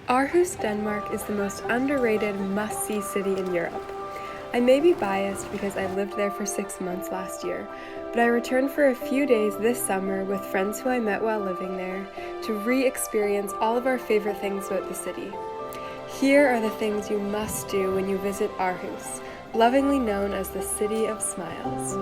Aarhus, Denmark is the most underrated must-see city in Europe. I may be biased because I lived there for 6 months last year, but I returned for a few days this summer with friends who I met while living there to re-experience all of our favorite things about the city. Here are the things you must do when you visit Aarhus, lovingly known as the City of Smiles.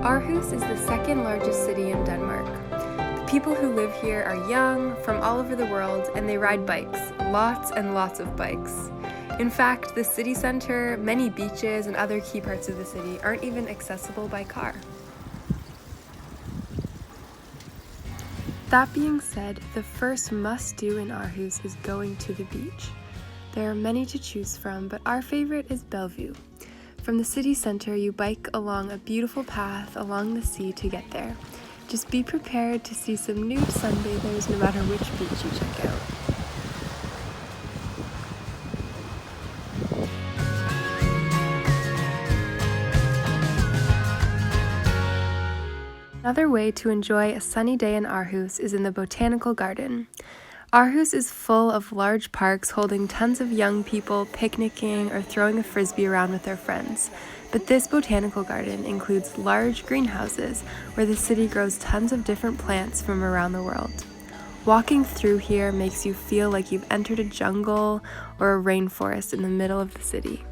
Aarhus is the second largest city in Denmark. The people who live here are young, from all over the world, and they ride bikes, lots and lots of bikes. In fact, the city center, many beaches, and other key parts of the city aren't even accessible by car. That being said, the first must-do in Aarhus is going to the beach. There are many to choose from, but our favorite is Bellevue. From the city center, you bike along a beautiful path along the sea to get there. Just be prepared to see some nude sunbathers no matter which beach you check out. Another way to enjoy a sunny day in Aarhus is in the Botanical Garden. Aarhus is full of large parks holding tons of young people picnicking or throwing a frisbee around with their friends. But this botanical garden includes large greenhouses where the city grows tons of different plants from around the world. Walking through here makes you feel like you've entered a jungle or a rainforest in the middle of the city.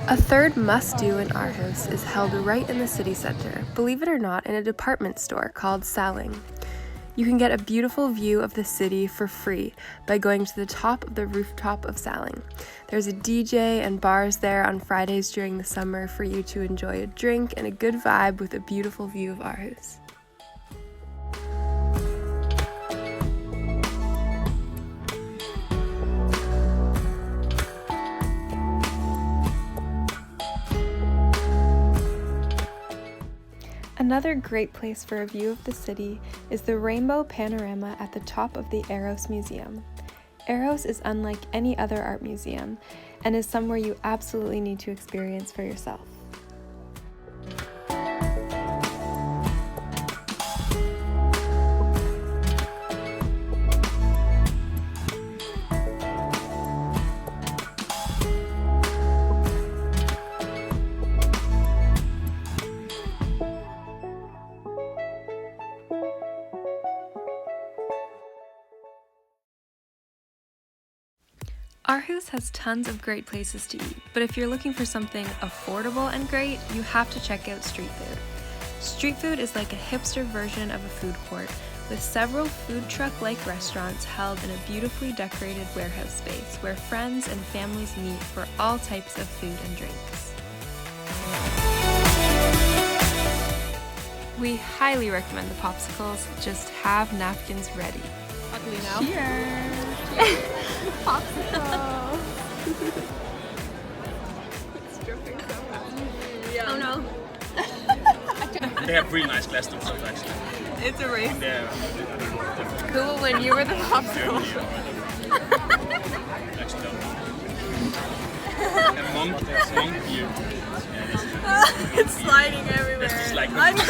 A third must-do in Aarhus is held right in the city center, believe it or not, in a department store called Salling. You can get a beautiful view of the city for free by going to the top of the rooftop of Salling. There's a DJ and bars there on Fridays during the summer for you to enjoy a drink and a good vibe with a beautiful view of Aarhus. Another great place for a view of the city is the rainbow panorama at the top of the Eros Museum. Eros is unlike any other art museum and is somewhere you absolutely need to experience for yourself. Aarhus has tons of great places to eat, but if you're looking for something affordable and great, you have to check out street food. Street food is like a hipster version of a food court, with several food truck-like restaurants held in a beautifully decorated warehouse space where friends and families meet for all types of food and drinks. We highly recommend the popsicles, just have napkins ready. Ugly now. Cheers! Popsicle. It's dripping so fast. Yeah. Oh no. They have really nice glass stuff actually. It's a race. Yeah. Who will win? You or the popsicle? Actually, and monk beer. It's sliding everywhere. It's just like I know.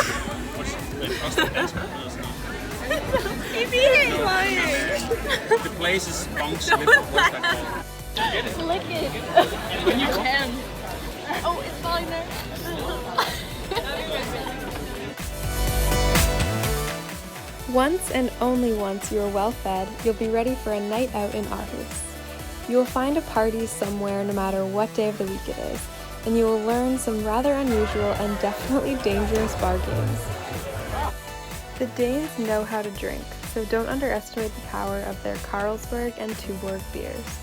It's flying. The place is bounce. Get it. Lick it. When you can. Oh, it's falling there. Once and only once you are well fed, you'll be ready for a night out in Aarhus. You will find a party somewhere no matter what day of the week it is, and you will learn some rather unusual and definitely dangerous bar games. The Danes know how to drink, so don't underestimate the power of their Carlsberg and Tuborg beers.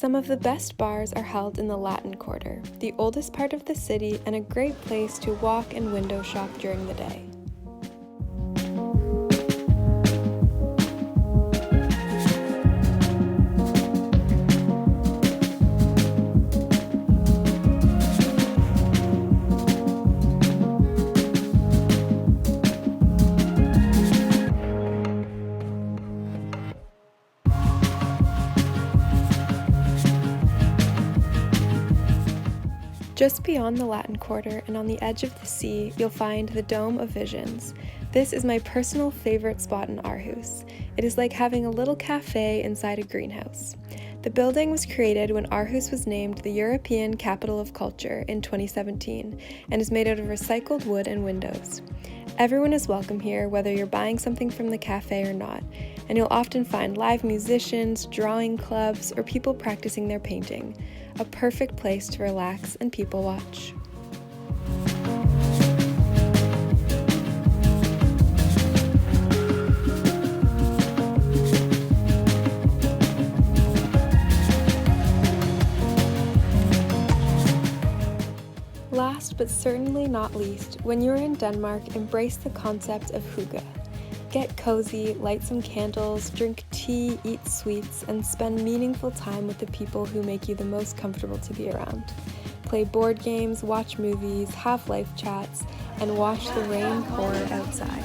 Some of the best bars are held in the Latin Quarter, the oldest part of the city and a great place to walk and window shop during the day. Just beyond the Latin Quarter and on the edge of the sea, you'll find the Dome of Visions. This is my personal favorite spot in Aarhus. It is like having a little cafe inside a greenhouse. The building was created when Aarhus was named the European Capital of Culture in 2017 and is made out of recycled wood and windows. Everyone is welcome here, whether you're buying something from the cafe or not, and you'll often find live musicians, drawing clubs, or people practicing their painting. A perfect place to relax and people watch. Last but certainly not least, when you're in Denmark, embrace the concept of hygge. Get cozy, light some candles, drink tea, eat sweets, and spend meaningful time with the people who make you the most comfortable to be around. Play board games, watch movies, have life chats, and watch the rain pour outside.